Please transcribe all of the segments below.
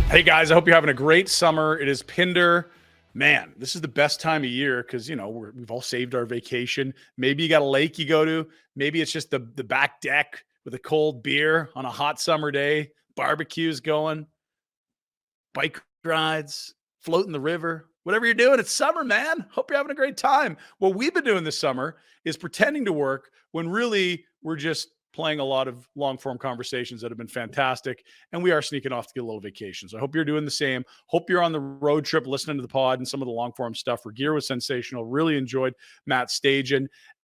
Hey guys, I hope you're having a great summer. It is Pinder. Man, this is the best time of year because we've all saved our vacation. Maybe you got a lake you go to. Maybe it's just the back deck with a cold beer on a hot summer day. Barbecues going, bike rides, floating the river. Whatever you're doing, it's summer, man. Hope you're having a great time. What we've been doing this summer is pretending to work when really we're just playing a lot of long form conversations that have been fantastic. And we are sneaking off to get a little vacation. So I hope you're doing the same. Hope you're on the road trip listening to the pod and some of the long form stuff. Our gear was sensational. Really enjoyed Matt Stajan.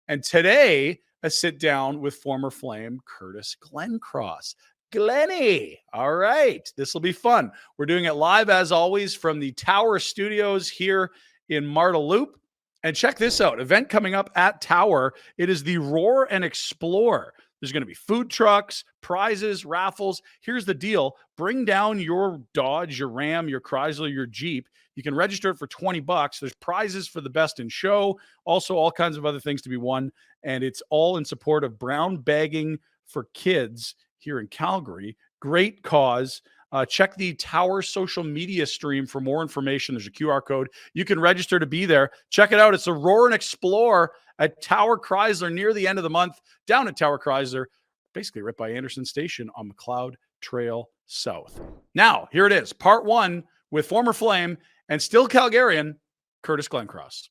And today, a sit down with former Flame Curtis Glencross. Glenny. All right. This will be fun. We're doing it live as always from the Tower Studios here in Marda Loop. And check this out. Event coming up at Tower. It is the Roar and Explore. There's going to be food trucks, prizes, raffles. Here's the deal. Bring down your Dodge, your Ram, your Chrysler, your Jeep. You can register it for $20. There's prizes for the best in show. Also, all kinds of other things to be won. And it's all in support of brown bagging for kids here in Calgary. Great cause. Check the Tower social media stream for more information. There's a QR code. You can register to be there. Check it out. It's a Roar and Explore at Tower Chrysler near the end of the month, down at Tower Chrysler, basically right by Anderson Station on McLeod Trail South. Now, here it is, part one with former Flame and still Calgarian, Curtis Glencross.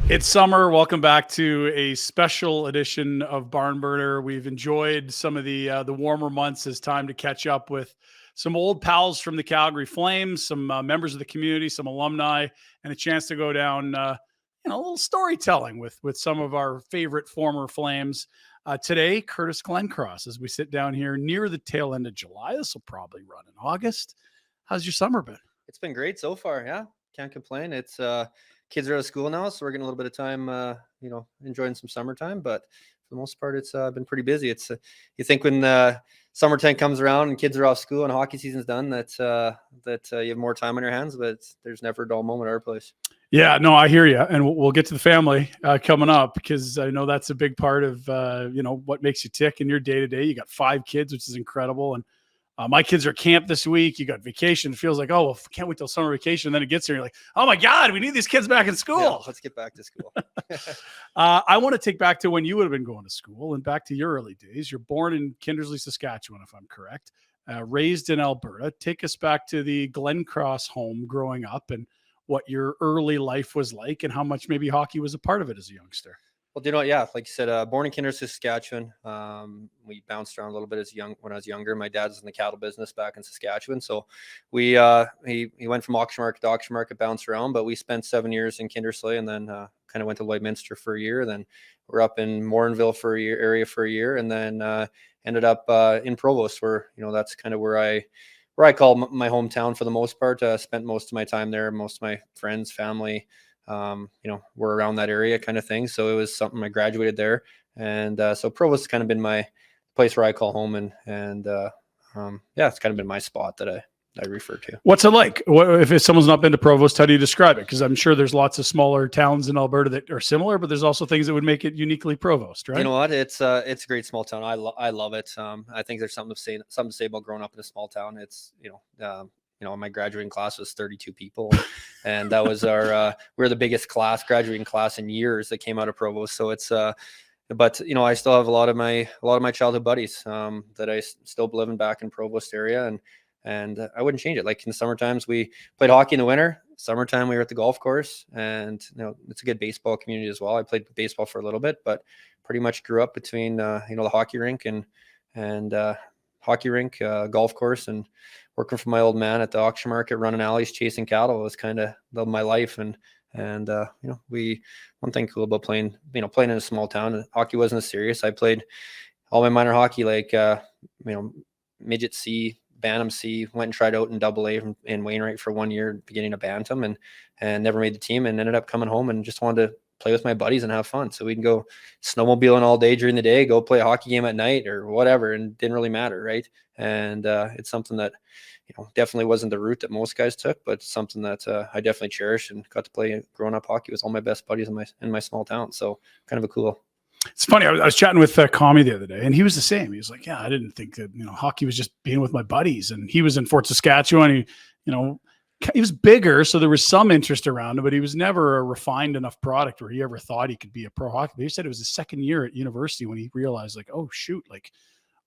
It's summer. Welcome back to a special edition of Barn Burner. We've enjoyed some of the warmer months as time to catch up with some old pals from the Calgary Flames, some members of the community, some alumni, and a chance to go down a little storytelling with some of our favorite former Flames. Today, Curtis Glencross, as we sit down here near the tail end of July. This will probably run in August. How's your summer been? It's been great so far. Yeah, can't complain. It's kids are out of school now, so we're getting a little bit of time, enjoying some summertime. But for the most part, it's been pretty busy. It's you think when summertime comes around and kids are off school and hockey season's done, that you have more time on your hands, but there's never a dull moment at our place. Yeah, no, I hear you. And we'll get to the family coming up because I know that's a big part of, what makes you tick in your day to day. You got 5 kids, which is incredible. And my kids are at camp this week. You got vacation. It feels like, oh, well, can't wait till summer vacation. And then it gets there. You're like, oh my God, we need these kids back in school. Yeah, let's get back to school. I want to take back to when you would have been going to school and back to your early days. You're born in Kindersley, Saskatchewan, if I'm correct, raised in Alberta. Take us back to the Glencross home growing up and what your early life was like and how much maybe hockey was a part of it as a youngster. Well, yeah, like you said, born in Kindersley, Saskatchewan. We bounced around a little bit when I was younger. My dad was in the cattle business back in Saskatchewan, so he went from auction market to auction market, bounced around. But we spent 7 years in Kindersley, and then kind of went to Lloydminster for a year. Then we're up in Morinville for a year, and then ended up in Provost, where that's kind of where I call my hometown for the most part. Spent most of my time there. Most of my friends, family, were around that area kind of thing. So it was something. I graduated there. And so Provost has kind of been my place where I call home. And it's kind of been my spot that I refer to. What's it like? If someone's not been to Provost, how do you describe it? Because I'm sure there's lots of smaller towns in Alberta that are similar, but there's also things that would make it uniquely Provost, right? You know what? It's a great small town. I love it. I think there's something to say about growing up in a small town. It's, my graduating class was 32 people, and that was we're the biggest graduating class in years that came out of Provost. So it's, but I still have a lot of my childhood buddies that I still living back in Provost area, and I wouldn't change it. Like in the summer times, we played hockey in the winter. Summertime, we were at the golf course, and it's a good baseball community as well. I played baseball for a little bit, but pretty much grew up between the hockey rink and golf course, and working for my old man at the auction market, running alleys, chasing cattle was kind of my life. And one thing cool about playing in a small town, hockey wasn't as serious. I played all my minor hockey, like midget C, Bantam C, went and tried out in AA in Wainwright for 1 year, beginning of Bantam, and never made the team, and ended up coming home and just wanted to play with my buddies and have fun. So we can go snowmobiling all day during the day, go play a hockey game at night or whatever, and didn't really matter, right? And it's something that definitely wasn't the route that most guys took, but something that I definitely cherish and got to play growing up hockey with all my best buddies in my small town. So kind of a cool. It's funny. I was chatting with Kami the other day, and he was the same. He was like, "Yeah, I didn't think that hockey was just being with my buddies." And he was in Fort Saskatchewan. He you know, he was bigger, so there was some interest around him, but he was never a refined enough product where he ever thought he could be a pro hockey player. He said it was his second year at university when he realized, like, oh shoot, like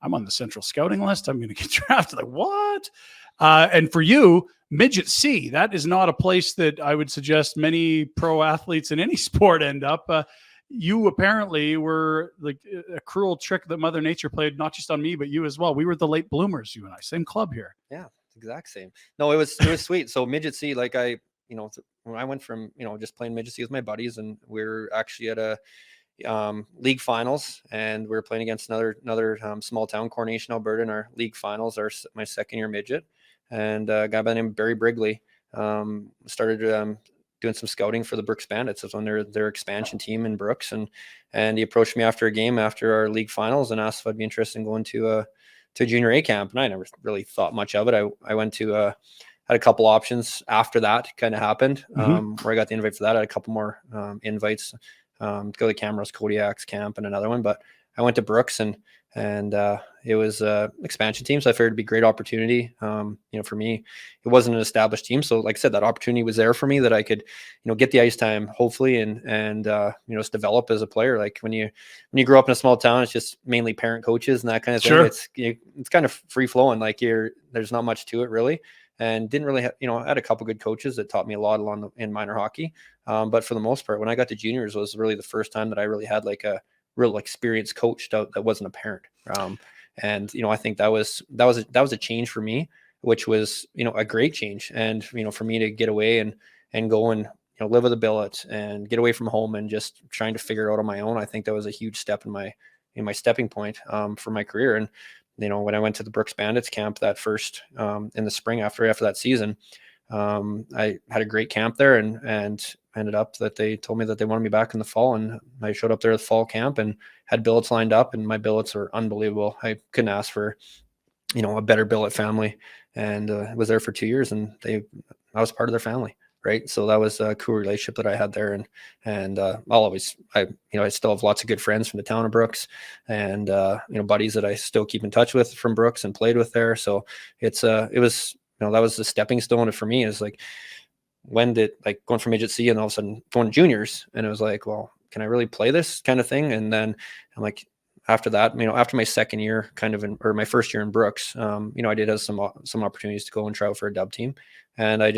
I'm on the central scouting list. I'm going to get drafted. Like what? And for you, midget C, that is not a place that I would suggest many pro athletes in any sport end up. You apparently were like a cruel trick that Mother Nature played, not just on me, but you as well. We were the late bloomers, you and I, same club here. Yeah, exact same. No, it was sweet. So midget C, like when I went from, just playing midget C with my buddies, and we are actually at a league finals, and we were playing against another small town, Coronation, Alberta, in our league finals, my second year midget, and a guy by the name of Barry Brigley started doing some scouting for the Brooks Bandits. It was on their expansion team in Brooks, and he approached me after a game after our league finals and asked if I'd be interested in going to a junior A camp. And I never really thought much of it. I went to had a couple options after that kind of happened, where I got the invite for that. I had a couple more invites to go to Camrose Kodiak's camp and another one, but I went to Brooks, and it was expansion team. So I figured it'd be a great opportunity. For me, it wasn't an established team. So like I said, that opportunity was there for me that I could, get the ice time hopefully, and just develop as a player. Like when you grow up in a small town, it's just mainly parent coaches and that kind of thing. Sure. It's kind of free flowing. Like there's not much to it really. And didn't really I had a couple good coaches that taught me a lot in minor hockey. But for the most part, when I got to juniors was really the first time that I really had like a real experienced coach that wasn't a parent. And I think that was a change for me, which was, a great change. And, for me to get away and go and, live with a billet and get away from home and just trying to figure it out on my own, I think that was a huge step in my stepping point for my career. And, when I went to the Brooks Bandits camp that first in the spring after that season, I had a great camp there, and ended up that they told me that they wanted me back in the fall, and I showed up there at the fall camp and had billets lined up, and my billets were unbelievable. I couldn't ask for, a better billet family, and was there for 2 years, and I was part of their family. Right. So that was a cool relationship that I had there. And I still have lots of good friends from the town of Brooks, and, buddies that I still keep in touch with from Brooks and played with there. So it was, that was the stepping stone for me, is like, when did like going from midget C and all of a sudden going to juniors, and it was like, well, can I really play this kind of thing? And then I'm like, after that, after my second year or my first year in Brooks, I did have some opportunities to go and try out for a dub team. And I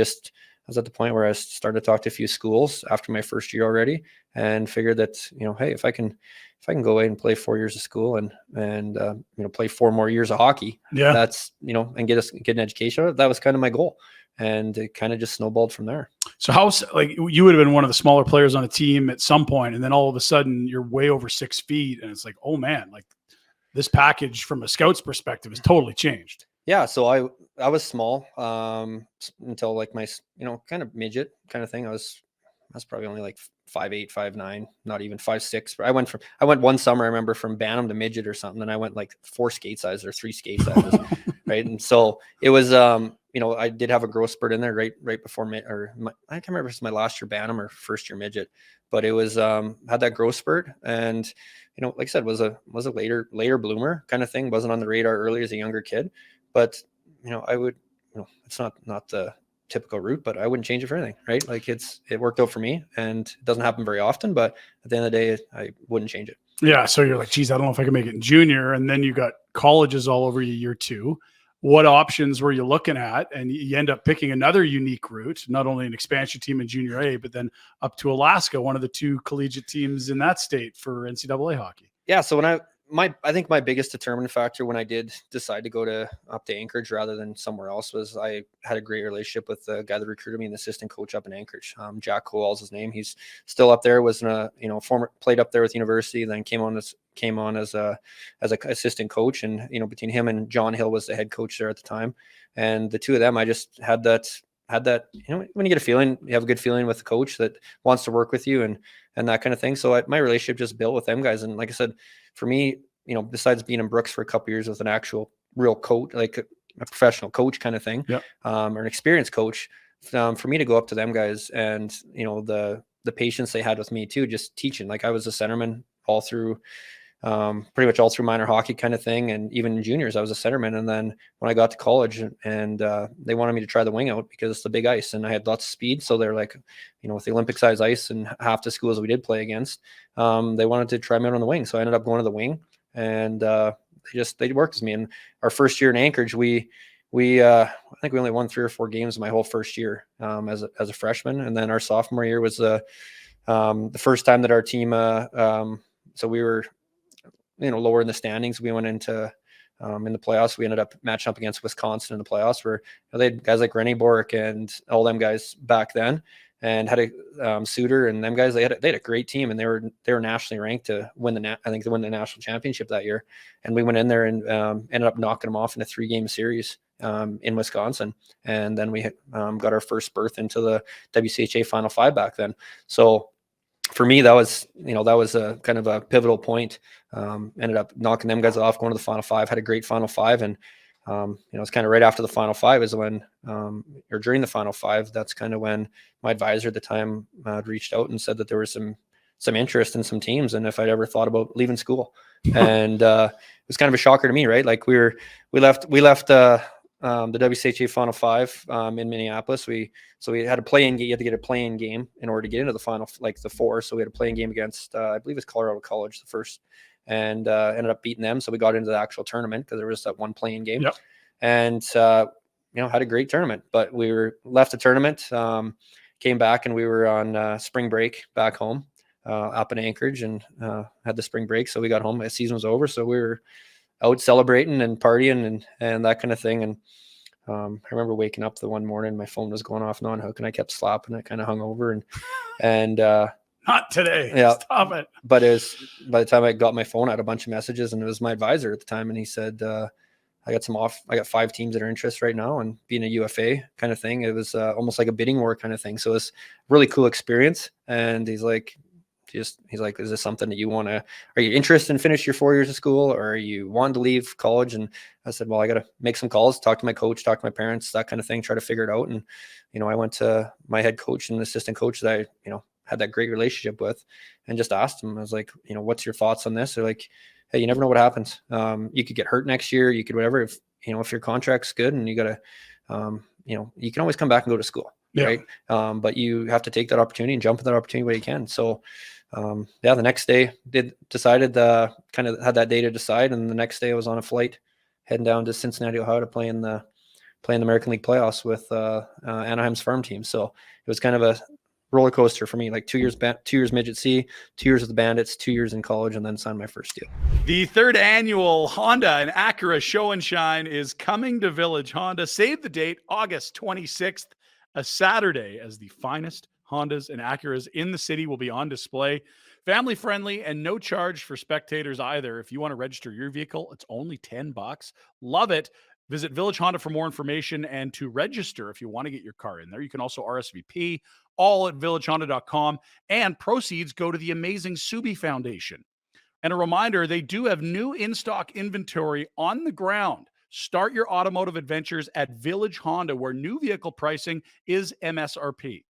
was at the point where I started to talk to a few schools after my first year already, and figured that, hey, if I can go away and play 4 years of school and play 4 more years of hockey, that's, and get an education, that was kind of my goal. And it kind of just snowballed from there. So you would have been one of the smaller players on a team at some point, and then all of a sudden you're way over 6 feet, and it's like, oh man, like this package from a scout's perspective has totally changed. Yeah. So I was small until like my, kind of midget kind of thing. I was probably only like 5'8", 5'9", not even 5'6". I went one summer, I remember, from Bantam to midget or something. And I went like 4 skate sizes or 3 skate sizes. Right. And so it was, I did have a growth spurt in there right before I can't remember if it's my last year Bantam or first year midget, but it was, had that growth spurt, and, like I said, was a later bloomer kind of thing. Wasn't on the radar early as a younger kid, but, I would, it's not the typical route, but I wouldn't change it for anything. Right. Like it worked out for me, and it doesn't happen very often, but at the end of the day, I wouldn't change it. Yeah. So you're like, geez, I don't know if I can make it in junior. And then you got colleges all over you year 2. What options were you looking at? And you end up picking another unique route, not only an expansion team in junior A, but then up to Alaska, one of the 2 collegiate teams in that state for NCAA hockey. Yeah. So I think my biggest determining factor when I did decide to go up to Anchorage rather than somewhere else was I had a great relationship with the guy that recruited me, and the assistant coach up in Anchorage. Jack Cole's his name. He's still up there. Was played up there with university, then came on as a assistant coach, and between him and John Hill was the head coach there at the time, and the 2 of them, I just had that when you get a feeling, you have a good feeling with the coach that wants to work with you and that kind of thing. So my relationship just built with them guys. And like I said, for me, besides being in Brooks for a couple of years with an actual real coach, like a professional coach kind of thing, or an experienced coach, for me to go up to them guys and, the patience they had with me too, just teaching. Like I was a centerman all through pretty much all through minor hockey kind of thing. And even in juniors, I was a centerman. And then when I got to college and they wanted me to try the wing out because it's the big ice and I had lots of speed. So they're like, with the Olympic size ice and half the schools we did play against, they wanted to try me out on the wing. So I ended up going to the wing and they worked with me. And our first year in Anchorage, I think we only won 3 or 4 games my whole first year as a freshman. And then our sophomore year was the first time that our team, so we were, lower in the standings. We went into in the playoffs. We ended up matching up against Wisconsin in the playoffs, where they had guys like Rennie Bork and all them guys back then, and had a Suter and them guys. They had a great team, and they were nationally ranked to win to win the national championship that year. And we went in there and ended up knocking them off in a 3-game series in Wisconsin, and then we got our first berth into the WCHA Final 5 back then. So for me, that was a kind of a pivotal point. Ended up knocking them guys off, going to the Final 5, had a great Final 5. And, it's kind of right after the Final 5 is when, or during the Final 5, that's kind of when my advisor at the time reached out and said that there was some interest in some teams and if I'd ever thought about leaving school. And it was kind of a shocker to me, right? Like we left the WCHA Final 5 in Minneapolis. So we had a play-in game. You had to get a play-in game in order to get into the final, like the 4. So we had a play-in game against, I believe it's Colorado College, the first, and ended up beating them. So we got into the actual tournament because there was that one play-in game. Yep. And had a great tournament. But we left the tournament, came back, and we were on spring break back home up in Anchorage, and had the spring break. So we got home. The season was over. So we were out celebrating and partying and that kind of thing. And I remember waking up the one morning, my phone was going off and on hook, and I kept slapping it, kind of hung over and not today. Yeah, stop it. But it was, by the time I got my phone, I had a bunch of messages, and it was my advisor at the time, and he said, I got 5 teams that are interested right now, and being a UFA kind of thing, it was almost like a bidding war kind of thing. So it's really cool experience. And he's like, is this something that you want to, are you interested in finish your 4 years of school, or are you wanting to leave college? And I said, well, I got to make some calls, talk to my coach, talk to my parents, that kind of thing, try to figure it out. And, I went to my head coach and assistant coach that I, had that great relationship with, and just asked him, I was like, what's your thoughts on this? They're like, hey, you never know what happens. You could get hurt next year. You could, whatever, if your contract's good and you got to, you can always come back and go to school. Yeah. Right. But you have to take that opportunity and jump at that opportunity when you can. So, the next day decided, kind of had that day to decide. And the next day I was on a flight heading down to Cincinnati, Ohio to play in the American League playoffs with, Anaheim's farm team. So it was kind of a roller coaster for me, like 2 years, 2 years midget C, 2 years with the Bandits, 2 years in college, and then signed my first deal. The 3rd annual Honda and Acura Show and Shine is coming to Village Honda. Save the date, August 26th, a Saturday, as the finest Hondas and Acuras in the city will be on display. Family friendly and no charge for spectators either. If you want to register your vehicle, it's only $10. Love it. Visit Village Honda for more information and to register if you want to get your car in there. You can also RSVP, all at villagehonda.com, and proceeds go to the amazing Subi Foundation. And a reminder, they do have new in-stock inventory on the ground. Start your automotive adventures at Village Honda, where new vehicle pricing is MSRP.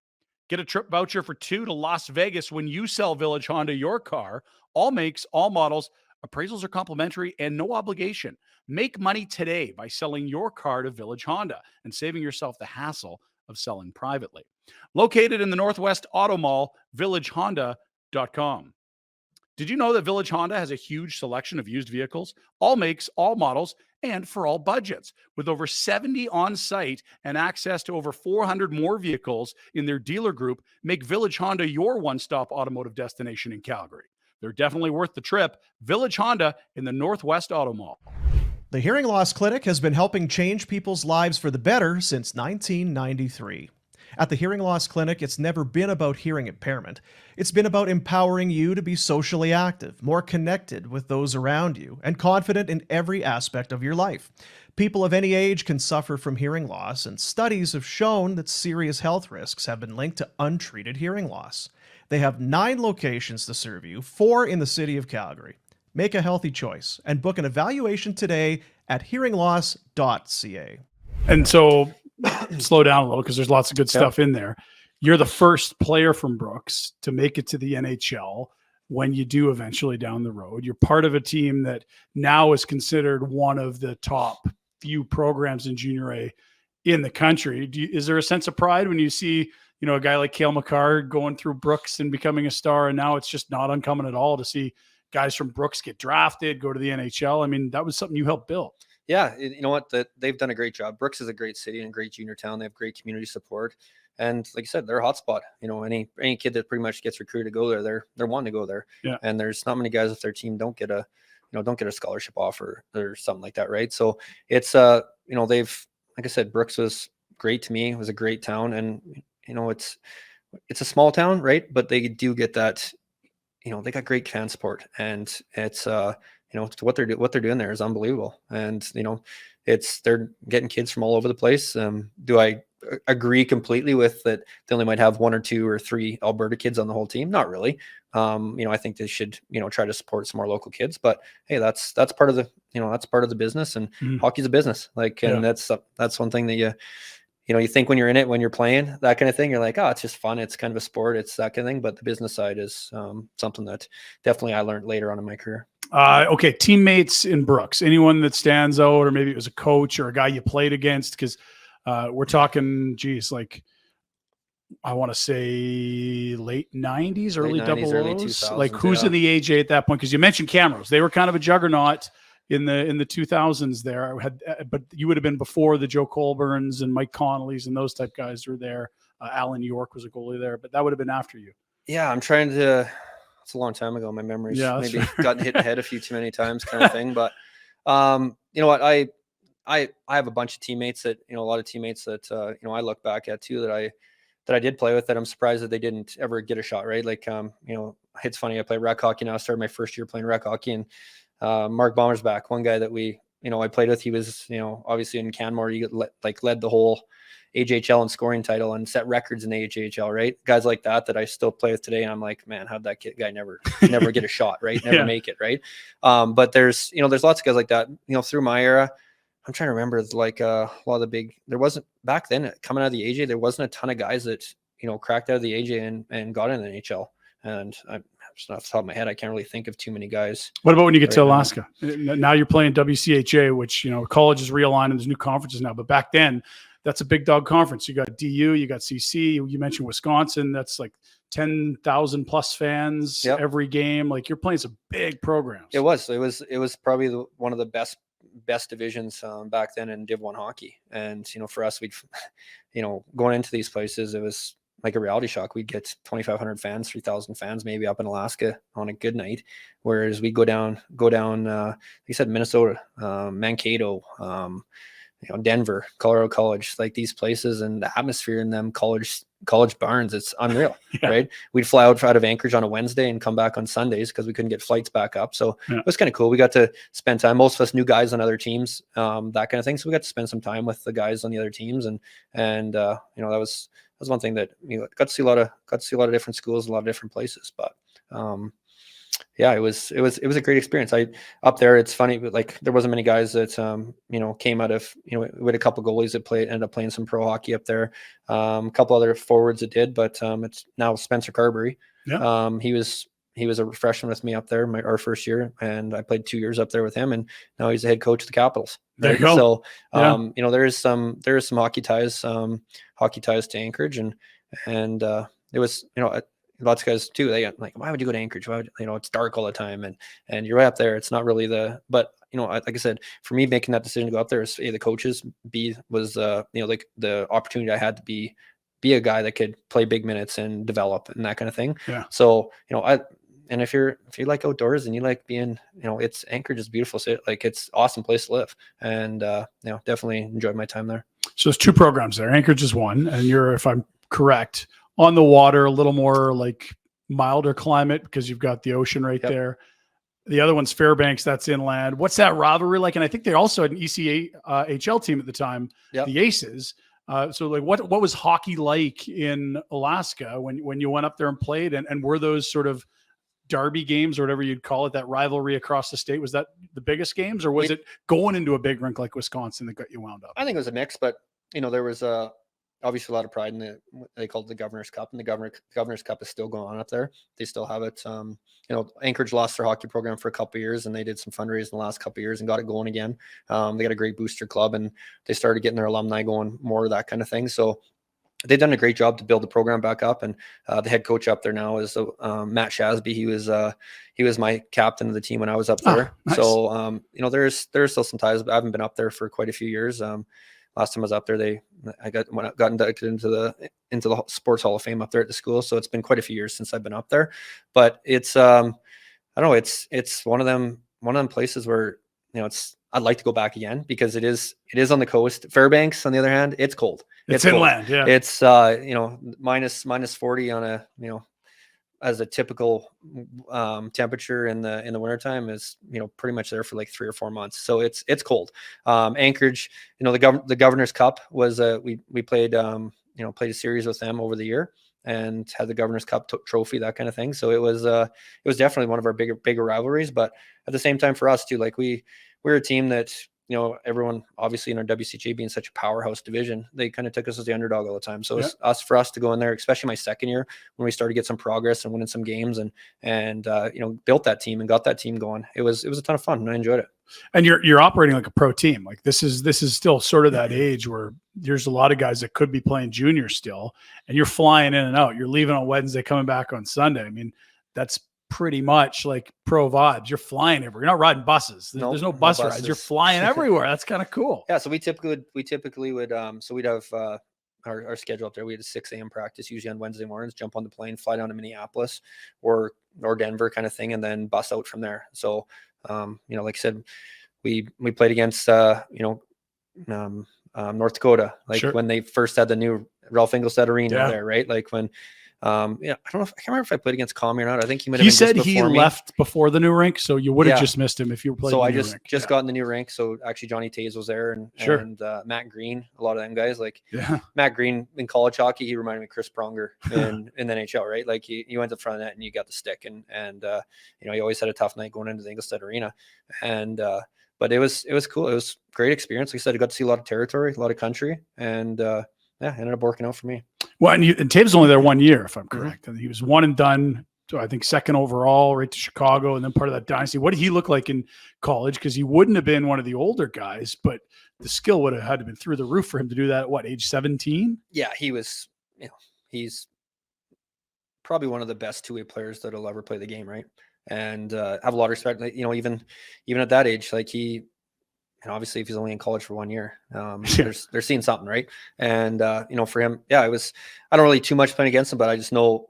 Get a trip voucher for 2 to Las Vegas when you sell Village Honda your car. All makes, all models. Appraisals are complimentary and no obligation. Make money today by selling your car to Village Honda and saving yourself the hassle of selling privately. Located in the Northwest Auto Mall, villagehonda.com. Did you know that Village Honda has a huge selection of used vehicles, all makes, all models, and for all budgets? With over 70 on site and access to over 400 more vehicles in their dealer group, make Village Honda your one-stop automotive destination in Calgary. They're definitely worth the trip. Village Honda in the Northwest Auto Mall. The Hearing Loss Clinic has been helping change people's lives for the better since 1993. At the Hearing Loss Clinic, it's never been about hearing impairment. It's been about empowering you to be socially active, more connected with those around you, and confident in every aspect of your life. People of any age can suffer from hearing loss, and studies have shown that serious health risks have been linked to untreated hearing loss. They have 9 locations to serve you, 4 in the city of Calgary. Make a healthy choice and book an evaluation today at hearingloss.ca. And so slow down a little because there's lots of good stuff in there. You're the first player from Brooks to make it to the NHL. when you do eventually down the road. You're part of a team that now is considered one of the top few programs in junior A in the country. Is there a sense of pride when you see, a guy like Cale Makar going through Brooks and becoming a star, and now it's just not uncommon at all to see guys from Brooks get drafted, go to the NHL? I mean, that was something you helped build. Yeah, you know what? They've done a great job. Brooks is a great city and a great junior town. They have great community support, and like I said, they're a hotspot. Any kid that pretty much gets recruited to go there, they're wanting to go there. Yeah. And there's not many guys if their team don't get a scholarship offer or something like that, right? So it's they've, like I said, Brooks was great to me. It was a great town, and it's a small town, right? But they do get that. They got great fan support, and it's what they're doing there is unbelievable. And they're getting kids from all over the place. Do I agree completely with that? They only might have 1 or 2 or 3 Alberta kids on the whole team. Not really. I think they should try to support some more local kids. But hey, that's part of the that's part of the business, and hockey's a business. And that's one thing that you think when you're in it, when you're playing, that kind of thing, you're like, oh, it's just fun. It's kind of a sport. It's that kind of thing. But the business side is something that definitely I learned later on in my career. Okay. Teammates in Brooks, anyone that stands out, or maybe it was a coach or a guy you played against? Because we're talking, I want to say late 90s, early 00s. Like, who's in the AJ at that point? Because you mentioned Camrose. They were kind of a juggernaut in the 2000s there. But you would have been before the Joe Colburns and Mike Connolly's and those type guys were there. Alan York was a goalie there, but that would have been after you. Yeah, I'm trying to. It's a long time ago. My memory's maybe gotten hit in the head a few too many times, kind of thing. But you know what? I have a bunch of teammates that a lot of teammates that I look back at too that I did play with, that I'm surprised that they didn't ever get a shot, right? Like it's funny. I play rec hockey now. I started my first year playing rec hockey, and Mark Bommersback, one guy that I played with, he was obviously in Canmore. He led the whole AJHL and scoring title and set records in the AJHL, right? Guys like that I still play with today. And I'm like, man, how'd that guy never get a shot, right? Never make it, right? But there's lots of guys like that, through my era. I'm trying to remember, like a lot of there wasn't back then coming out of the AJ, there wasn't a ton of guys that, cracked out of the AJ and got in the NHL. And I'm just off the top of my head, I can't really think of too many guys. What about when you get to Alaska? Now you're playing WCHA, which, college is realigned and there's new conferences now. But back then, that's a big dog conference. You got DU, you got CC. You mentioned Wisconsin. That's like 10,000 plus fans every game. Like, you're playing some big programs. It was probably one of the best divisions back then in Div 1 hockey. And for us, we'd going into these places, it was like a reality shock. We'd get 2,500 fans, 3,000 fans maybe up in Alaska on a good night, whereas we go down like you said, Minnesota, Mankato, Denver, Colorado College, like these places, and the atmosphere in them college barns, it's unreal. Right? We'd fly out of Anchorage on a Wednesday and come back on Sundays because we couldn't get flights back up. So it was kind of cool. We got to spend time. Most of us knew guys on other teams, that kind of thing. So we got to spend some time with the guys on the other teams, and that was one thing that got to see a lot of different schools, a lot of different places. But it was a great experience. Up there, it's funny, but like there wasn't many guys that came out of we had a couple goalies that ended up playing some pro hockey up there. A couple other forwards that did, but it's now Spencer Carberry. He was a freshman with me up there our first year, and I played 2 years up there with him, and now he's the head coach of the Capitals. There you go. So there is some hockey ties to Anchorage, and it was lots of guys too. They like, why would you go to Anchorage? Why would, it's dark all the time, and you're right up there. It's not really but like I said, for me, making that decision to go up there is A, the coaches, B was like the opportunity I had to be a guy that could play big minutes and develop and that kind of thing. Yeah. So and if you like outdoors and you like being, it's Anchorage is beautiful. So like it's awesome place to live, and definitely enjoyed my time there. So there's 2 programs there. Anchorage is one, and you're, if I'm correct, on the water, a little more like milder climate because you've got the ocean right there. The other one's Fairbanks, that's inland. What's that rivalry like? And I think they also had an ECHL team at the time, the Aces. So like what was hockey like in Alaska when you went up there and played? And were those sort of derby games or whatever you'd call it, that rivalry across the state, was that the biggest games, or was it going into a big rink like Wisconsin that got you wound up? I think it was a mix, but there was obviously a lot of pride in the, they call it the Governor's Cup, and the Governor's Cup is still going on up there. They still have it. Anchorage lost their hockey program for a couple of years, and they did some fundraising the last couple of years and got it going again. They got a great booster club, and they started getting their alumni going, more of that kind of thing. So they've done a great job to build the program back up. And the head coach up there now is Matt Shasby. He was my captain of the team when I was up there. Nice. So there's still some ties. I haven't been up there for quite a few years. Last time I was up there, I got inducted into the Sports Hall of Fame up there at the school. So it's been quite a few years since I've been up there. But it's I don't know, it's one of them places where I'd like to go back again, because it is on the coast. Fairbanks, on the other hand, it's cold. It's inland. Yeah. It's minus 40 on a as a typical temperature in the wintertime is pretty much there for like 3 or 4 months. So it's cold. Anchorage, the Governor's Cup was we played played a series with them over the year and had the Governor's Cup trophy, that kind of thing. So it was definitely one of our bigger rivalries. But at the same time, for us too, like we're a team that, everyone obviously in our WCHA being such a powerhouse division, they kind of took us as the underdog all the time. So it's for us to go in there, especially my second year when we started to get some progress and winning some games and built that team and got that team going. It was a ton of fun, and I enjoyed it. And you're operating like a pro team. Like this is still sort of that age where there's a lot of guys that could be playing junior still, and you're flying in and out. You're leaving on Wednesday, coming back on Sunday. I mean, that's pretty much like pro vibes. You're flying everywhere. You're not riding buses. There's no bus rides. You're flying everywhere. That's kind of cool. Yeah. So we typically would so we'd have our schedule up there. We had a 6 a.m. practice usually on Wednesday mornings, jump on the plane, fly down to Minneapolis or Denver kind of thing, and then bus out from there. So like I said, we played against North Dakota, like when they first had the new Ralph Engelstad Arena there, right? Like when I don't know, I can't remember if I played against Comey or not. I think he might have been said just he before me. left before the new rink, so you would have just missed him if you were playing. So I just got in the new rink. So actually Johnny Taze was there and Matt Green, a lot of them guys. Like Matt Green in college hockey, he reminded me of Chris Pronger in the NHL, right? Like you went up front of that and you got the stick, and he always had a tough night going into the Engelstad Arena, and but it was cool. It was a great experience. Like I said, I got to see a lot of territory, a lot of country, and ended up working out for me. Well, and Taves was only there 1 year, if I'm correct. And he was one and done. So I think second overall, right to Chicago, and then part of that dynasty. What did he look like in college? Because he wouldn't have been one of the older guys, but the skill would have had to been through the roof for him to do that at age 17? Yeah, he was, he's probably one of the best two-way players that'll ever play the game, right? And have a lot of respect. Even at that age, like and obviously if he's only in college for 1 year, they're seeing something, right? And for him, I don't really too much playing against him, but I just know,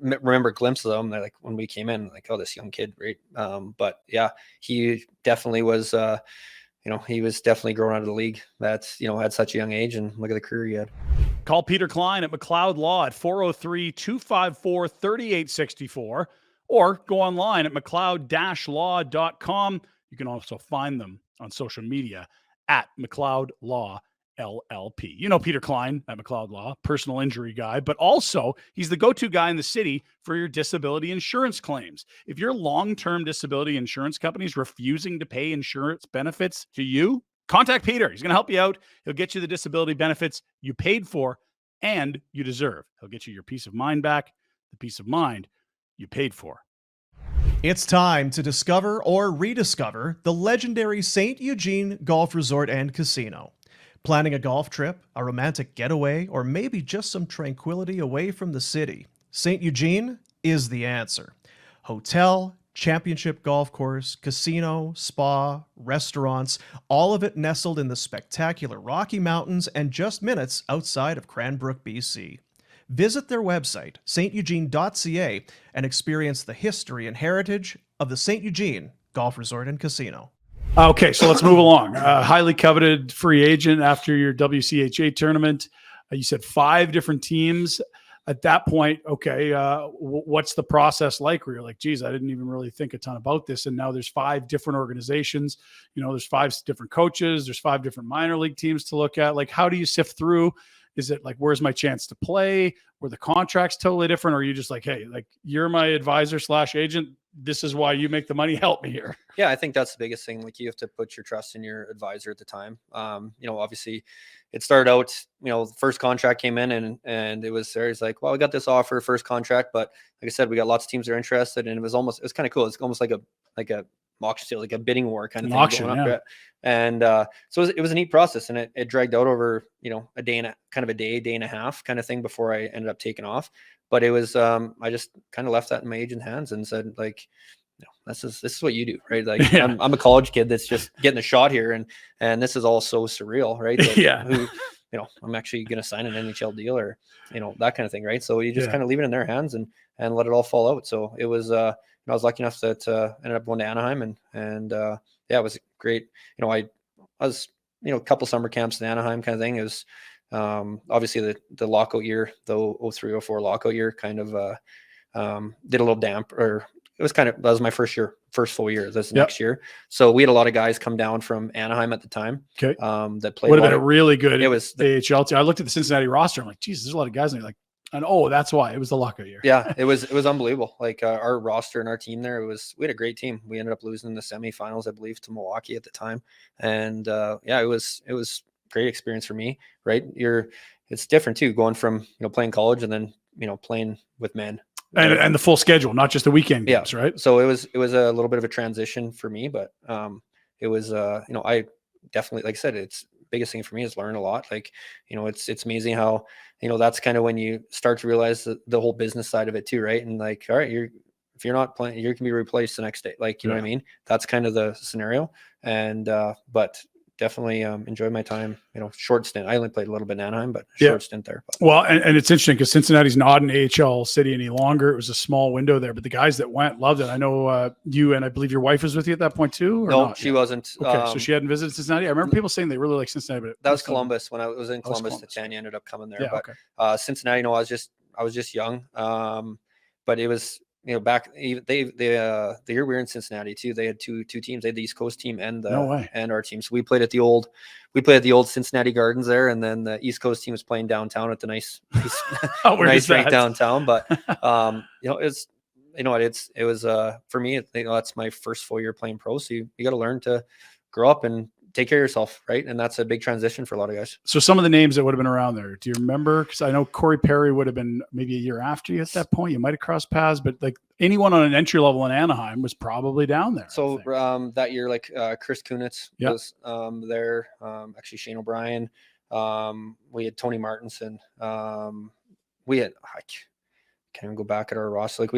remember glimpses of him. They're like when we came in, like, oh, this young kid, right? But he definitely was, he was definitely growing out of the league. That's had such a young age, and look at the career he had. Call Peter Klein at McLeod Law at 403-254-3864, or go online at mcleod-law.com. You can also find them on social media at McLeod Law LLP. Peter Klein at McLeod Law, personal injury guy, but also he's the go-to guy in the city for your disability insurance claims. If your long-term disability insurance company is refusing to pay insurance benefits to you, contact Peter. He's going to help you out. He'll get you the disability benefits you paid for and you deserve. He'll get you your peace of mind back, the peace of mind you paid for. It's time to discover or rediscover the legendary St. Eugene Golf Resort and Casino. Planning a golf trip, a romantic getaway, or maybe just some tranquility away from the city, St. Eugene is the answer. Hotel, championship golf course, casino, spa, restaurants, all of it nestled in the spectacular Rocky Mountains and just minutes outside of Cranbrook, BC. Visit their website, steugene.ca, and experience the history and heritage of the St. Eugene Golf Resort and Casino. Okay, so let's move along. Highly coveted free agent after your WCHA tournament. You said 5 different teams. At that point, okay, what's the process like where you're like, geez, I didn't even really think a ton about this. And now there's 5 different organizations. There's 5 different coaches. There's 5 different minor league teams to look at. Like, how do you sift through? Is it like, where's my chance to play? Were the contracts totally different? Or are you just like, hey, like, you're my advisor / agent. this is why you make the money. Help me here. Yeah, I think that's the biggest thing. Like, you have to put your trust in your advisor at the time. Obviously it started out, the first contract came in and it was there. He's like, well, we got this offer, first contract, but like I said, we got lots of teams that are interested, and it was kind of cool. It's almost like a auction sale, like a bidding war kind of thing. Auction, going up. yeah. And so it was a neat process, and it dragged out over, a day and a half kind of thing before I ended up taking off. But it was, I just kind of left that in my agent's hands and said, like, this is what you do, right? Like, Yeah. I'm a college kid that's just getting a shot here, and this is all so surreal, right? That Yeah. I'm actually going to sign an NHL deal, or, that kind of thing, right? So you just Yeah. kind of leave it in their hands and let it all fall out. So it was, I was lucky enough that ended up going to Anaheim, and it was great. I was, a couple summer camps in Anaheim kind of thing. It was obviously the lockout year, the 03-04 lockout year, kind of did a little damp, or it was that was my first full year. This next year. So we had a lot of guys come down from Anaheim at the time. Okay. That played. Would have been a really good. It was the AHL team. I looked at the Cincinnati roster. I'm like, geez, there's a lot of guys in there. Like, and that's why it was the lockout year. Yeah, it was unbelievable. Like, our roster and our team there, we had a great team. We ended up losing in the semifinals, I believe, to Milwaukee at the time. And it was great experience for me. Right. It's different too, going from, playing college and then, playing with men. And the full schedule, not just the weekend games, right? So it was a little bit of a transition for me, but it was I definitely, like I said, it's biggest thing for me is learn a lot. Like, it's amazing how, that's kind of when you start to realize the whole business side of it too, right? And like, all right, if you're not playing, you can be replaced the next day. Like, you know what I mean? That's kind of the scenario. And but definitely enjoyed my time. Short stint. I only played a little bit in Anaheim, but short stint there. But. Well, and it's interesting because Cincinnati's not an AHL city any longer. It was a small window there, but the guys that went loved it. I know you, and I believe your wife was with you at that point too. Or no, not? she wasn't. Okay, so she hadn't visited Cincinnati. I remember people saying they really like Cincinnati, but that was Columbus. When I was in Columbus, Tanya ended up coming there. Yeah, but okay. Cincinnati, I was just young. But it was. Back the year we were in Cincinnati too, they had two teams. They had the East Coast team and our team. So we played at the old Cincinnati Gardens there, and then the East Coast team was playing downtown at the nice rink downtown. But it was for me, that's my first full year playing pro. So you got to learn to grow up and take care of yourself, right? And that's a big transition for a lot of guys. So some of the names that would have been around there, do you remember? Because I know Corey Perry would have been maybe a year after you at that point. You might have crossed paths, but like anyone on an entry level in Anaheim was probably down there. So that year, like Chris Kunitz was there. Actually, Shane O'Brien. We had Tony Martinson. We had I can't even go back at our roster. Like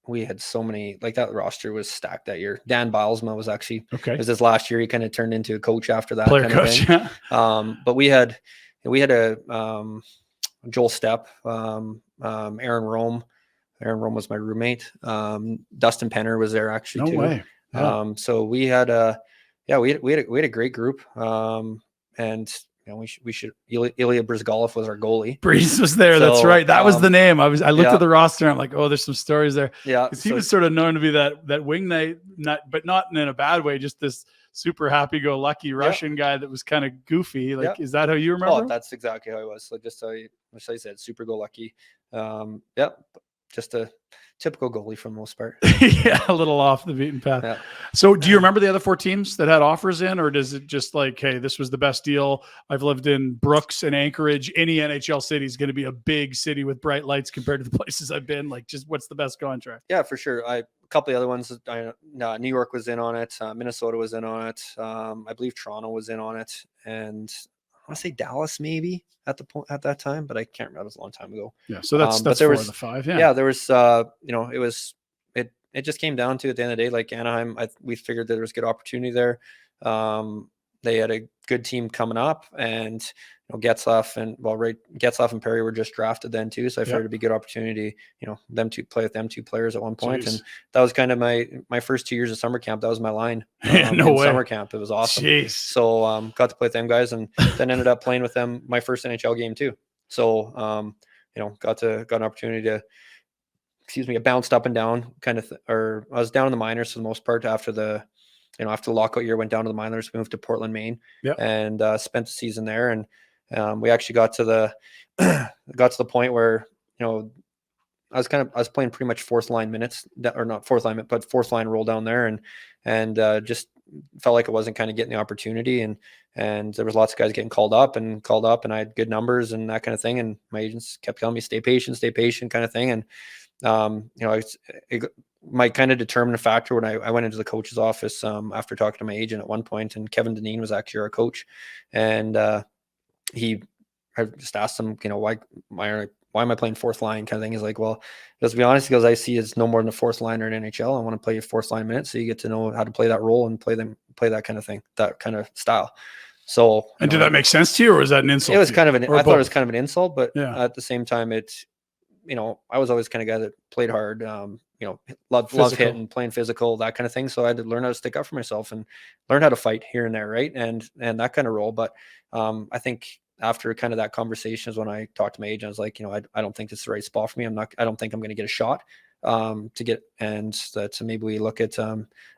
we had so many, like that roster was stacked that year. Dan Bilesma was actually, it was his last year. He kind of turned into a coach after that. Player coach, yeah. But we had a Joel Stepp, Aaron Rome. Aaron Rome was my roommate. Dustin Penner was there actually too. No way. Yeah. So we had a great group. And we should. Ilya Brizgalov was our goalie. Breeze was there. So, that's right. That was the name. I looked at the roster. And I'm like, oh, there's some stories there. Yeah, he was sort of known to be that wing knight, but not in a bad way. Just this super happy-go-lucky Russian guy that was kind of goofy. Like, is that how you remember? Oh, that's exactly how he was. Like, just how I said, super go-lucky. Just a typical goalie for the most part. Yeah, a little off the beaten path. Yeah. So do you remember the other four teams that had offers in, or does it just like, hey, this was the best deal? I've lived in Brooks and Anchorage. Any NHL city is going to be a big city with bright lights compared to the places I've been. Like, just what's the best contract? Yeah, for sure. A couple of the other ones, New York was in on it. Minnesota was in on it. I believe Toronto was in on it. And I want to say Dallas maybe at that time, but I can't remember. It was a long time ago. Yeah, so that's 4 of the 5. Yeah, there was it just came down to, at the end of the day, like Anaheim, we figured that there was good opportunity there. They had a good team coming up, and Getzlaff and Perry were just drafted then too. So I figured it'd be a good opportunity, them to play with them two players at one point. And that was kind of my first 2 years of summer camp. That was my line. No way. Summer camp. It was awesome. Jeez. So got to play with them guys, and then ended up playing with them my first NHL game too. So got an opportunity to, I bounced up and down or I was down in the minors for the most part after the lockout year. Went down to the minors, moved to Portland, Maine, and spent the season there. And we actually got to the point where was playing pretty much fourth line minutes, or not fourth line, but fourth line role down there, and just felt like it wasn't kind of getting the opportunity, and there was lots of guys getting called up, and I had good numbers and that kind of thing, and my agents kept telling me stay patient kind of thing, and it might kind of determine a factor when I went into the coach's office after talking to my agent at one point, and Kevin Deneen was actually our coach, and I just asked him, why am I playing fourth line kind of thing? He's like, well, let's be honest, because I see it's no more than a fourth liner in NHL. I want to play a fourth line minutes, so you get to know how to play that role and play that kind of thing, that kind of style. So, and did that make sense to you, or was that an insult? It was kind of I thought it was kind of an insult, but yeah. At the same time, I was always kind of guy that played hard, love hitting, playing physical, that kind of thing. So I had to learn how to stick up for myself and learn how to fight here and there, right? And that kind of role. But I think after kind of that conversation is when I talked to my agent. I was like, I don't think this is the right spot for me. I don't think I'm going to get a shot so maybe we look at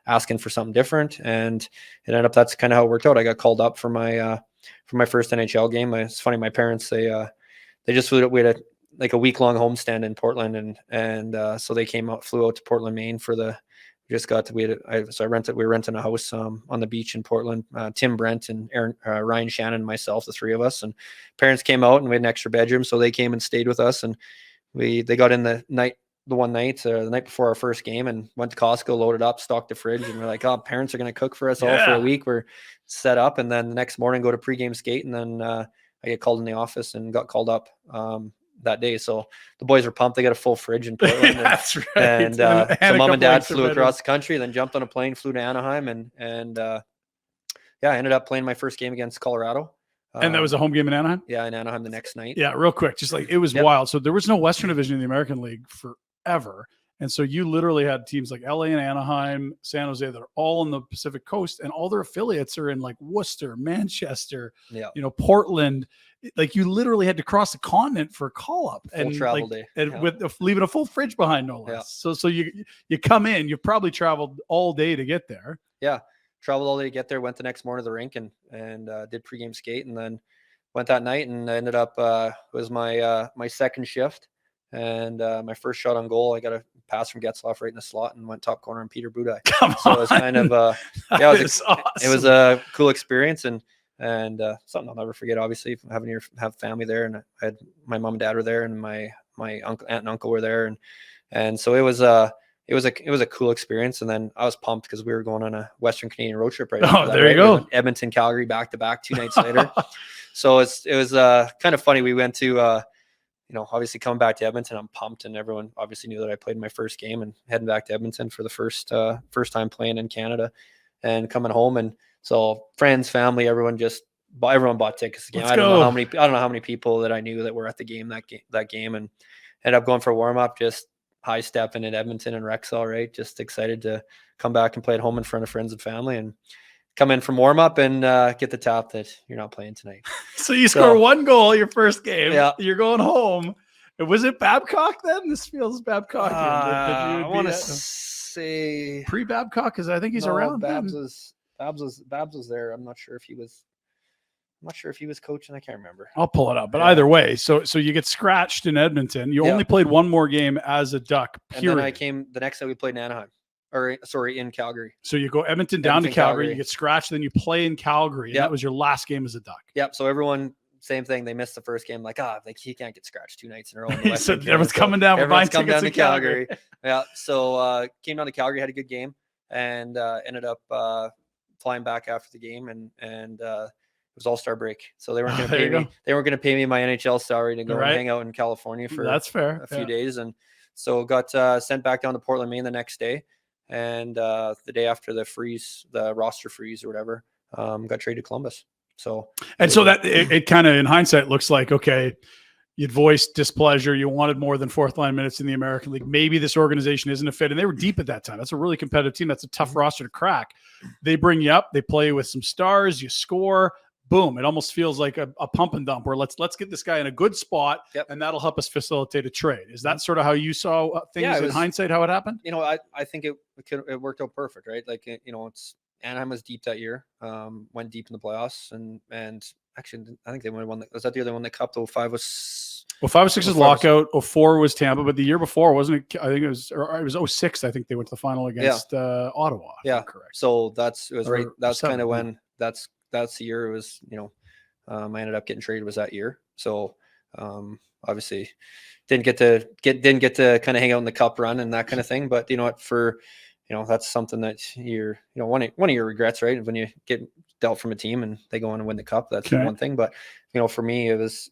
asking for something different. And it ended up, that's kind of how it worked out. I got called up for my first NHL game. It's funny, my parents, they just flew out. We had a week-long homestand in Portland, and so they flew out to Portland, Maine for the. We were renting a house on the beach in Portland. Tim Brent and Ryan Shannon and myself, the three of us, and parents came out, and we had an extra bedroom, so they came and stayed with us. And they got in the night before our first game, and went to Costco, loaded up, stocked the fridge, and we're like, oh, parents are going to cook for us all for a week. We're set up, and then the next morning go to pregame skate, and then I get called in the office and got called up that day. So the boys were pumped. They got a full fridge in Portland. That's right. And so mom and dad flew across the country, then jumped on a plane, flew to Anaheim, and I ended up playing my first game against Colorado. And that was a home game in Anaheim? Yeah, in Anaheim the next night. Yeah, real quick. Just like, it was wild. So there was no Western Division in the American League forever. And so you literally had teams like LA and Anaheim, San Jose, that are all on the Pacific Coast, and all their affiliates are in like Worcester, Manchester, Portland. Like, you literally had to cross the continent for a call up and travel day, and with leaving a full fridge behind, no less. Yeah. So you come in, you probably traveled all day to get there. Yeah, traveled all day to get there. Went the next morning to the rink and did pregame skate, and then went that night, and ended up was my second shift. And my first shot on goal, I got a pass from Getzlaff right in the slot and went top corner on Peter Budaj. So it was kind of it was a cool experience, and something I'll never forget. Obviously, have family there, and I had my mom and dad were there, and my aunt and uncle were there, and so it was a cool experience. And then I was pumped because we were going on a Western Canadian road trip there you go. Edmonton, Calgary, back to back 2 nights later. So it was kind of funny. We went to obviously coming back to Edmonton, I'm pumped, and everyone obviously knew that I played my first game, and heading back to Edmonton for the first time playing in Canada, and coming home. And so friends, family, everyone bought tickets again. I don't know how many people that I knew that were at the game that game, and ended up going for a warm up, just high stepping in Edmonton and Rexall, right? Just excited to come back and play at home in front of friends and family, and come in from warm up and get the tap that you're not playing tonight. So you score one goal your first game. Yeah. You're going home. Was it Babcock then? This feels Babcock. I want to say pre-Babcock, because I think he's around. Babs was there. I'm not sure if he was coaching. I can't remember. I'll pull it up. But either way, so you get scratched in Edmonton. You only played one more game as a Duck. Period. And then I came the next night. We played in Anaheim. In Calgary. So you go Edmonton down to Calgary, you get scratched, then you play in Calgary. And that was your last game as a Duck. Yep. So everyone, same thing. They missed the first game. Like, he can't get scratched 2 nights in a row. So everyone's coming down. Everyone's coming down to Calgary. Yeah. So came down to Calgary, had a good game, and ended up flying back after the game, and it was All-Star break. So they weren't going to pay me. They weren't going to pay me my NHL salary to go and hang out in California for a few days, and so got sent back down to Portland, Maine the next day. And the day after the roster freeze or whatever, got traded to Columbus. So that it kind of in hindsight looks like, okay, you'd voiced displeasure. You wanted more than fourth line minutes in the American League. Maybe this organization isn't a fit. And they were deep at that time. That's a really competitive team. That's a tough roster to crack. They bring you up. They play with some stars. You score. Boom. It almost feels like a pump and dump where let's get this guy in a good spot, and that'll help us facilitate a trade. Is that sort of how you saw things in hindsight, how it happened? I think it worked out perfect, right? Like, it's Anaheim was deep that year. Went deep in the playoffs, and actually, I think they might have won. Was that the other one? The Cup? 05 was. Well, 5 or 6 is lockout. 04 was Tampa, but the year before, wasn't it? I think it was 06. I think they went to the final against Ottawa. Yeah, correct. So that's right. That's kind of when that's the year it was. I ended up getting traded was that year. So obviously didn't get to kind of hang out in the Cup run and that kind of thing. But that's something that you're one of your regrets, right? When you get dealt from a team and they go on and win the Cup, that's one thing. But for me, it was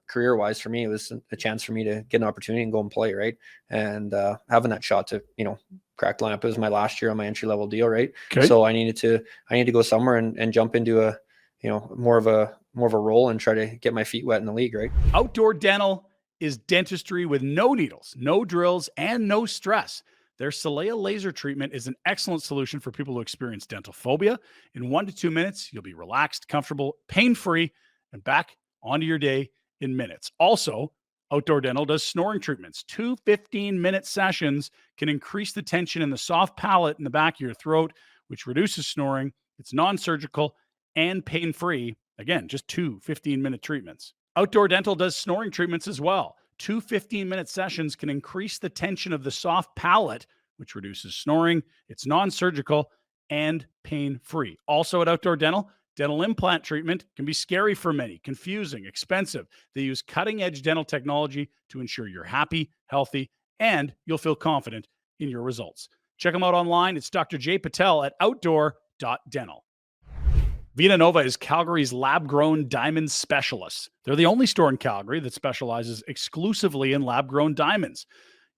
career wise for me, it was a chance for me to get an opportunity and go and play, right? And having that shot to crack lineup, it was my last year on my entry level deal, right? Okay. So I needed to go somewhere and jump into a more of a role and try to get my feet wet in the league, right? Outdoor Dental is dentistry with no needles, no drills, and no stress. Their Solea laser treatment is an excellent solution for people who experience dental phobia. In 1 to 2 minutes, you'll be relaxed, comfortable, pain-free, and back onto your day in minutes. Also, Outdoor Dental does snoring treatments. 2 15-minute sessions can increase the tension in the soft palate in the back of your throat, which reduces snoring. It's non-surgical and pain-free. Again, just 2 15-minute treatments. Outdoor Dental does snoring treatments as well. 2 15-minute sessions can increase the tension of the soft palate, which reduces snoring. It's non-surgical and pain-free. Also at Outdoor Dental, dental implant treatment can be scary for many, confusing, expensive. They use cutting-edge dental technology to ensure you're happy, healthy, and you'll feel confident in your results. Check them out online. It's Dr. Jay Patel at outdoor.dental. Vina Nova is Calgary's lab-grown diamond specialists. They're the only store in Calgary that specializes exclusively in lab-grown diamonds.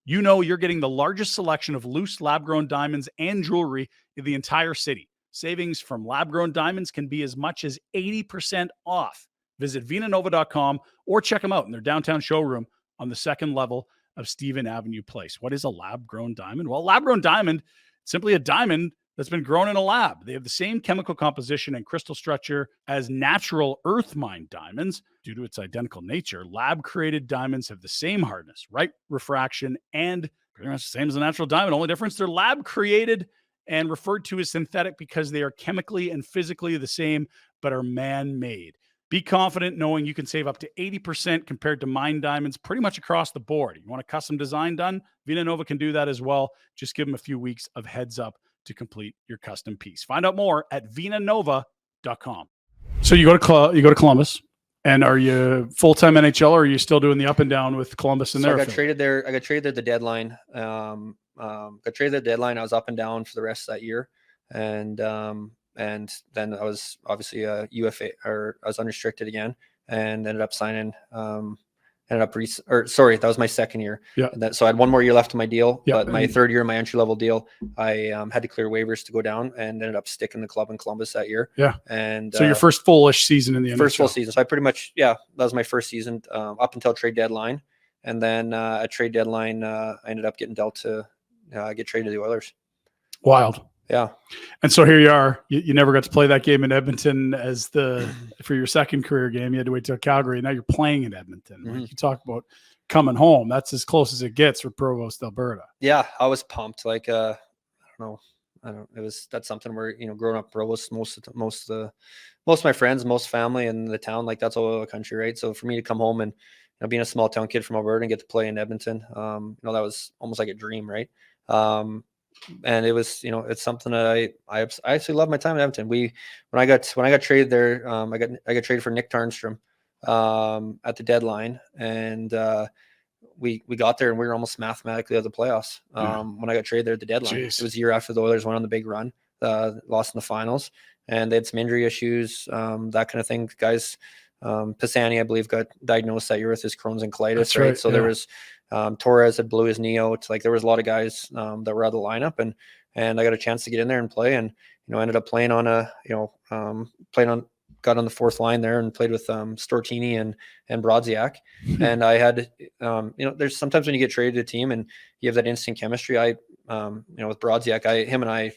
You're getting the largest selection of loose lab-grown diamonds and jewelry in the entire city. Savings from lab-grown diamonds can be as much as 80% off. Visit vinanova.com or check them out in their downtown showroom on the second level of Stephen Avenue Place. What is a lab-grown diamond? Well, lab-grown diamond, simply a diamond that's been grown in a lab. They have the same chemical composition and crystal structure as natural earth-mined diamonds. Due to its identical nature, lab-created diamonds have the same hardness, right refraction, and pretty much the same as a natural diamond. Only difference, they're lab-created and referred to as synthetic because they are chemically and physically the same, but are man-made. Be confident knowing you can save up to 80% compared to mined diamonds pretty much across the board. You want a custom design done? Vina Nova can do that as well. Just give them a few weeks of heads up to complete your custom piece. Find out more at vinanova.com. So you go to Columbus, and are you full-time NHL, or are you still doing the up and down with Columbus and so their I got traded there at the deadline. Got traded at the deadline. I was up and down for the rest of that year. And then I was obviously a UFA, or I was unrestricted again, and ended up signing, that was my second year. Yeah. So I had 1 more year left of my deal, yeah. But my third year, my entry level deal, I had to clear waivers to go down, and ended up sticking the club in Columbus that year. Yeah. And so your first full-ish season in the first NHL. Full season. So I pretty much, that was my first season up until trade deadline. And then at trade deadline, I ended up getting dealt to get traded to the Oilers. Wild. Yeah. And so here you are. You never got to play that game in Edmonton for your second career game. You had to wait till Calgary. Now you're playing in Edmonton. Mm-hmm. Like, you talk about coming home. That's as close as it gets for Provost, Alberta. Yeah, I was pumped. Like, that's something where, growing up Provost, most of my friends, most family in the town, like, that's all over the country, right? So for me to come home and being a small town kid from Alberta and get to play in Edmonton, that was almost like a dream, right? And it was, it's something that I actually love my time in Edmonton. When I got traded there, I got traded for Nick Tarnstrom at the deadline, and we got there and we were almost mathematically out of the playoffs when I got traded there at the deadline. Jeez. It was a year after the Oilers went on the big run, lost in the finals, and they had some injury issues, that kind of thing. Guys, Pisani, I believe, got diagnosed that year with his Crohn's and colitis, right? So there was Torres had blew his knee out. Like, there was a lot of guys that were out of the lineup, and I got a chance to get in there and play, and ended up playing on got on the fourth line there and played with Stortini and Brodziak. And I had there's sometimes when you get traded to a team and you have that instant chemistry. With Brodziak, him and I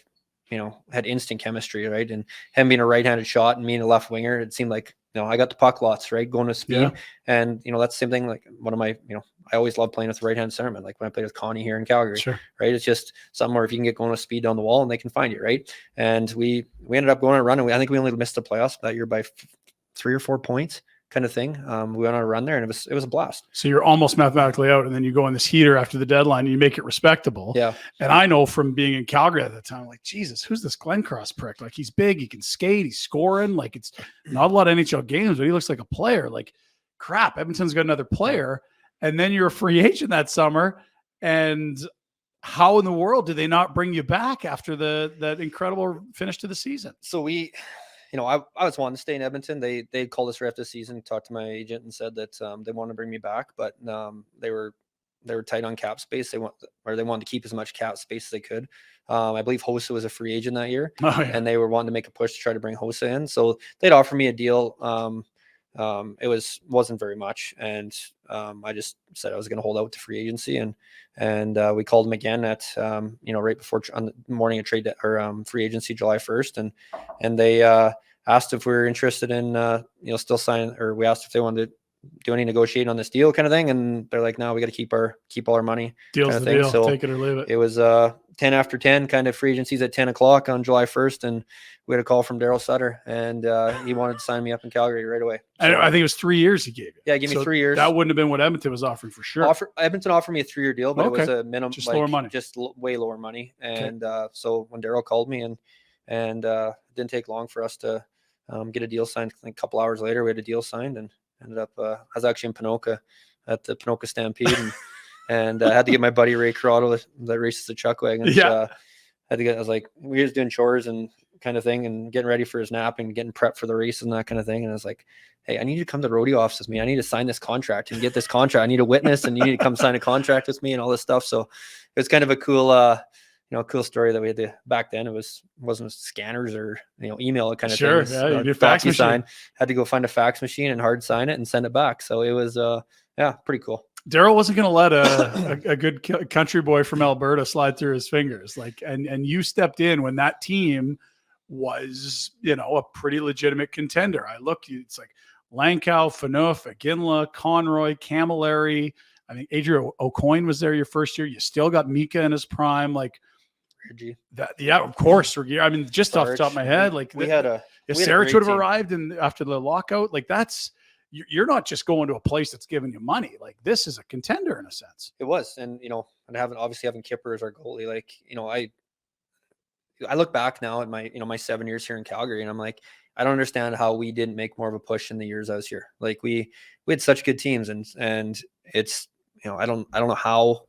had instant chemistry, right? And him being a right-handed shot and me and a left winger, it seemed like, I got the puck lots, right? Going to speed. Yeah. And, that's the same thing. Like one of my, I always love playing with the right-hand centerman. Like when I played with Connie here in Calgary, Sure. right? It's just something where if you can get going with speed down the wall and they can find you, right? And we ended up going on a run, and I think we only missed the playoffs that year by 3 or 4 points, kind of thing. We went on a run there, and it was a blast. So you're almost mathematically out, and then you go in this heater after the deadline and you make it respectable. Yeah. And I know from being in Calgary at that time, like, Jesus, who's this Glencross prick? Like, he's big, he can skate, he's scoring. Like, it's not a lot of NHL games, but he looks like a player. Like, crap, Edmonton's got another player. And then you're a free agent that summer. And how in the world did they not bring you back after that incredible finish to the season? So we, I was wanting to stay in Edmonton. They called us right after the season, talked to my agent, and said that they wanted to bring me back, but they were tight on cap space. They wanted to keep as much cap space as they could. I believe Hossa was a free agent that year, and they were wanting to make a push to try to bring Hossa in. So they'd offer me a deal. It wasn't very much, and I just said I was going to hold out to free agency, and we called them again at right before on the morning of trade or free agency, July 1st, and they asked if we were interested in still signing, or we asked if they wanted to do any negotiating on this deal, kind of thing, and they're like, no, we got to keep all our money. Deal's kind of the thing. deal. So take it or leave it. It was 10 after 10, kind of free agencies at 10 o'clock on July 1st, and we had a call from Daryl Sutter, and he wanted to sign me up in Calgary right away. So, I think it was 3 years he gave you. Yeah, give me 3 years. That wouldn't have been what Edmonton was offering for sure. Edmonton offered me a 3-year deal, but it was a minimum, just lower money, just way lower money. And so when Daryl called me, and it didn't take long for us to get a deal signed. I think a couple hours later, we had a deal signed, and ended up. I was actually in Ponoka at the Ponoka Stampede, and I had to get my buddy Ray Corrado that races the chuck wagons. I was like, we were just doing chores and kind of thing, and getting ready for his nap and getting prepped for the race and that kind of thing. And I was like, hey, I need you to come to the rodeo office with me. I need to sign this contract and get this contract. I need a witness, and you need to come sign a contract with me and all this stuff. So it was kind of a cool, cool story that we had to, back then. It wasn't scanners or, email kind of thing. Sure. Yeah. You did fax machine. Had to go find a fax machine and hard sign it and send it back. So it was, pretty cool. Daryl wasn't going to let a good country boy from Alberta slide through his fingers. And you stepped in when that team was, a pretty legitimate contender. I looked, it's like Lankow, Phaneuf, Aginla, Conroy, Camilleri. I think Adrian O'Coin was there your first year. You still got Mika in his prime. Like Reggie. That, yeah, of course. I mean, just off the top of my head, like if Sarich would have arrived after the lockout, like you're not just going to a place that's giving you money. Like this is a contender in a sense. It was, and and having Kipper as our goalie, like I look back now at my 7 years here in Calgary, and I'm like, I don't understand how we didn't make more of a push in the years I was here. Like we had such good teams, and it's I don't know how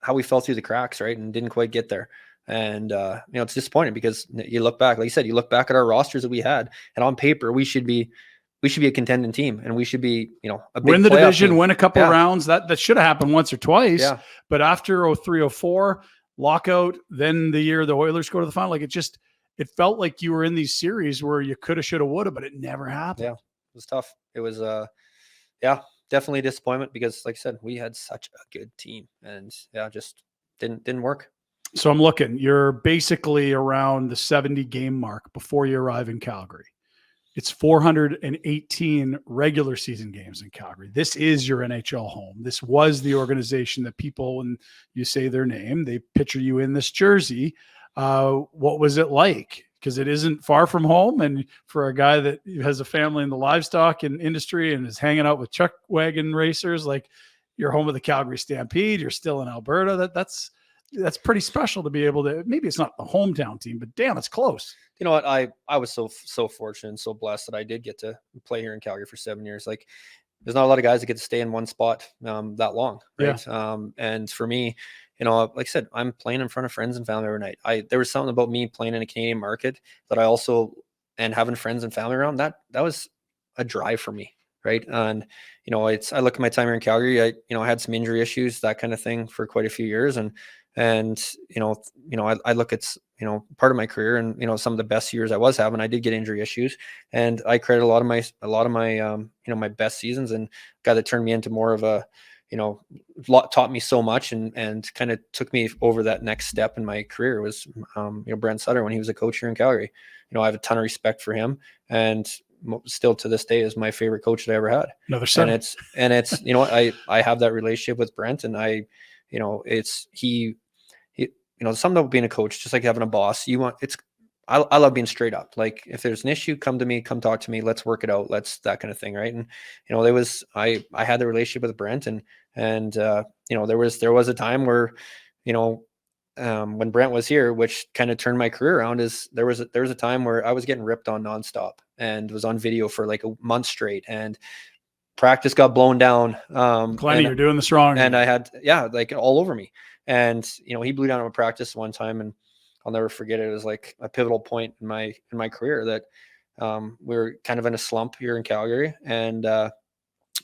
how we fell through the cracks, right, and didn't quite get there. And it's disappointing because you look back, like you said, you look back at our rosters that we had, and on paper we should be a contending team, and we should be a big win the division, team. win a couple rounds. That should have happened once or twice. Yeah. But after 03-04 lockout, then the year the Oilers go to the final, like it felt like you were in these series where you could have, should have, would have, but it never happened. Yeah, it was tough. It was definitely a disappointment because, like I said, we had such a good team, and just didn't work. So I'm looking, you're basically around the 70 game mark before you arrive in Calgary. It's 418 regular season games in Calgary. This is your NHL home. This was the organization that people, when you say their name, they picture you in this jersey. What was it like? Because it isn't far from home. And for a guy that has a family in the livestock industry and is hanging out with chuck wagon racers, like you're home of the Calgary Stampede, you're still in Alberta. That's pretty special to be able to, maybe it's not the hometown team, but damn, it's close. You know what? I was so fortunate and so blessed that I did get to play here in Calgary for 7 years. Like there's not a lot of guys that get to stay in one spot that long. Right. Yeah. And for me, like I said, I'm playing in front of friends and family every night. There was something about me playing in a Canadian market that I also, and having friends and family around, that was a drive for me. Right. And, I look at my time here in Calgary, I had some injury issues, that kind of thing for quite a few years. And I look at, part of my career and, some of the best years I was having, I did get injury issues, and I credit a lot of my my best seasons and guy that turned me into more of a, taught me so much and kind of took me over that next step in my career was, Brent Sutter when he was a coach here in Calgary. I have a ton of respect for him, and still to this day is my favorite coach that I ever had. Another son. And it's I have that relationship with Brent, and it's something about being a coach, just like having a boss. I love being straight up. Like if there's an issue, come to me, come talk to me. Let's work it out. That kind of thing. Right. And, I had the relationship with Brent and there was a time where, when Brent was here, which kind of turned my career around, is there was a time where I was getting ripped on nonstop and was on video for like a month straight, and practice got blown down. Glennie, you're doing this wrong. And I had, like all over me. And, he blew down on practice one time, and I'll never forget it. It was like a pivotal point in my career that we were kind of in a slump here in Calgary, and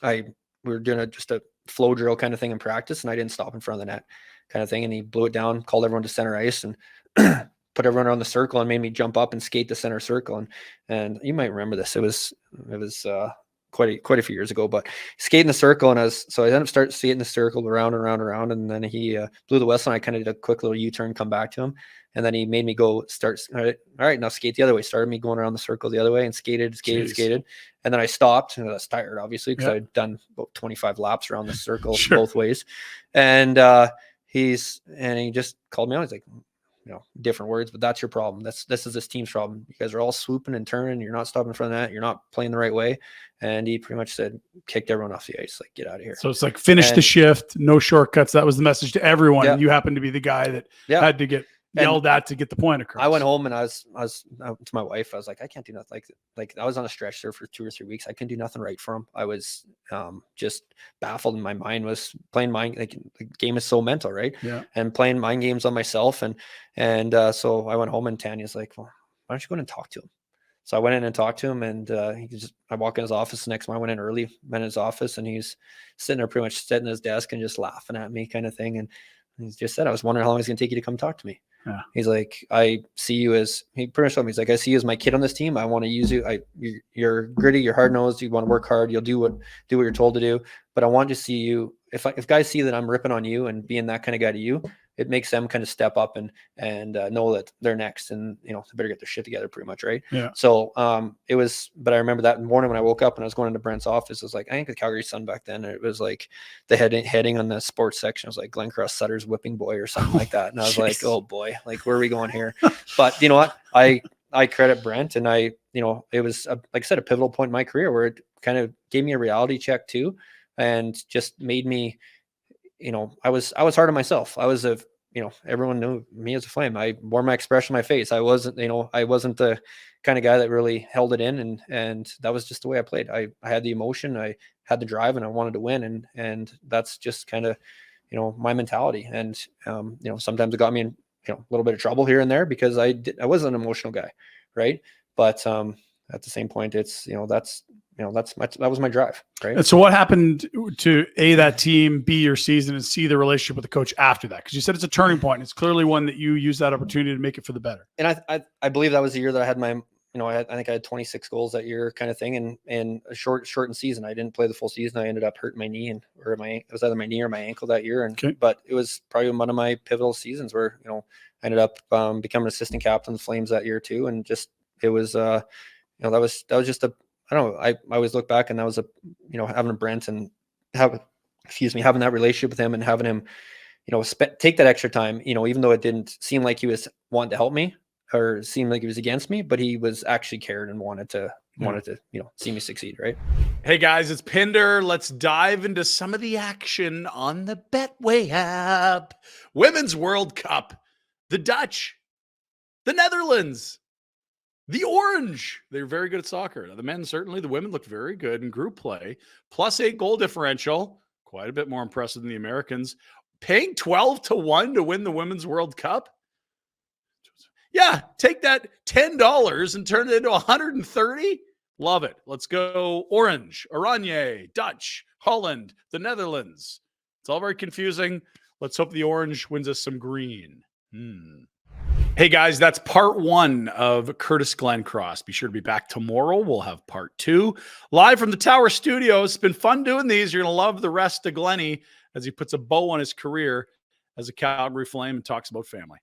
we were doing just a flow drill kind of thing in practice, and I didn't stop in front of the net kind of thing. And he blew it down, called everyone to center ice, and put everyone around the circle and made me jump up and skate the center circle. And you might remember this. It was quite a few years ago, but skating the circle, and I ended up starting skating the circle around and around and around, and then he blew the whistle, and I kind of did a quick little U-turn, come back to him, and then he made me go start. All right, now skate the other way. Started me going around the circle the other way, and skated, and then I stopped, and I was tired, obviously, because I'd done about 25 laps around the circle both ways, and he just called me out. He's like, different words, but that's your problem. This is this team's problem. You guys are all swooping and turning. You're not stopping in front of that. You're not playing the right way. And he pretty much kicked everyone off the ice, like, get out of here. So it's like finish the shift, no shortcuts. That was the message to everyone. Yeah. And you happened to be the guy that had to get yelled at to get the point across. I went home and I was to my wife. I was like, I can't do nothing. Like I was on a stretch there for 2 or 3 weeks. I couldn't do nothing right for him. I was just baffled, and my mind was playing mind. Like the game is so mental, right? Yeah. And playing mind games on myself. And so I went home, and Tanya's like, well, why don't you go in and talk to him? So I went in and talked to him, and I walked in his office the next morning. I went in early, went in his office, and he's sitting there pretty much sitting at his desk and just laughing at me kind of thing. And he just said, I was wondering how long it's going to take you to come talk to me. Yeah. He's like, I see you as, he pretty much told me, he's like, I see you as my kid on this team. I want to use you. You're gritty, you're hard nosed. You want to work hard. You'll do what you're told to do. But I want to see you. If guys see that I'm ripping on you and being that kind of guy to you, it makes them kind of step up and know that they're next, and they better get their shit together, pretty much, right? Yeah. So it was, but I remember that morning when I woke up and I was going into Brent's office, it was like, I think the Calgary Sun back then, it was like the heading on the sports section, it was like Glencross Sutter's whipping boy or something like that, and I was like, oh boy, like where are we going here? But you know what, I credit Brent, and it was like I said, a pivotal point in my career where it kind of gave me a reality check too, and just made me. I was hard on myself. I was everyone knew me as a flame. I wore my expression on my face. I wasn't the kind of guy that really held it in, and that was just the way I played. I had the emotion, I had the drive, and I wanted to win. And that's just kind of, my mentality. And, sometimes it got me in, a little bit of trouble here and there because I was an emotional guy. Right. But, at the same point, it's, that was my drive. Right. And so what happened to that team, B, your season, and C, the relationship with the coach after that? Because you said it's a turning point. It's clearly one that you used that opportunity to make it for the better. And I believe that was the year that I had my, I think I had 26 goals that year kind of thing. And a shortened season. I didn't play the full season. I ended up hurting my knee it was either my knee or my ankle that year. But it was probably one of my pivotal seasons where, I ended up becoming assistant captain of the Flames that year too. And just, it was, that was just I don't know. I always look back, and that was having a Brent and having that relationship with him, and having him, take that extra time, even though it didn't seem like he was wanting to help me or seemed like he was against me, but he was actually cared and wanted to, see me succeed. Right. Hey guys, it's Pinder. Let's dive into some of the action on the Betway app. Women's World Cup, the Dutch, the Netherlands, the Orange. They're very good at soccer. The men, certainly. The women looked very good in group play. +8 goal differential. Quite a bit more impressive than the Americans. Paying 12-1 to win the Women's World Cup. Yeah, take that $10 and turn it into $130. Love it. Let's go Orange, Oranje, Dutch, Holland, the Netherlands. It's all very confusing. Let's hope the Orange wins us some green. Hey guys, that's part 1 of Curtis Glencross. Be sure to be back tomorrow. We'll have part 2 live from the Tower Studios. It's been fun doing these. You're going to love the rest of Glenny as he puts a bow on his career as a Calgary Flame and talks about family.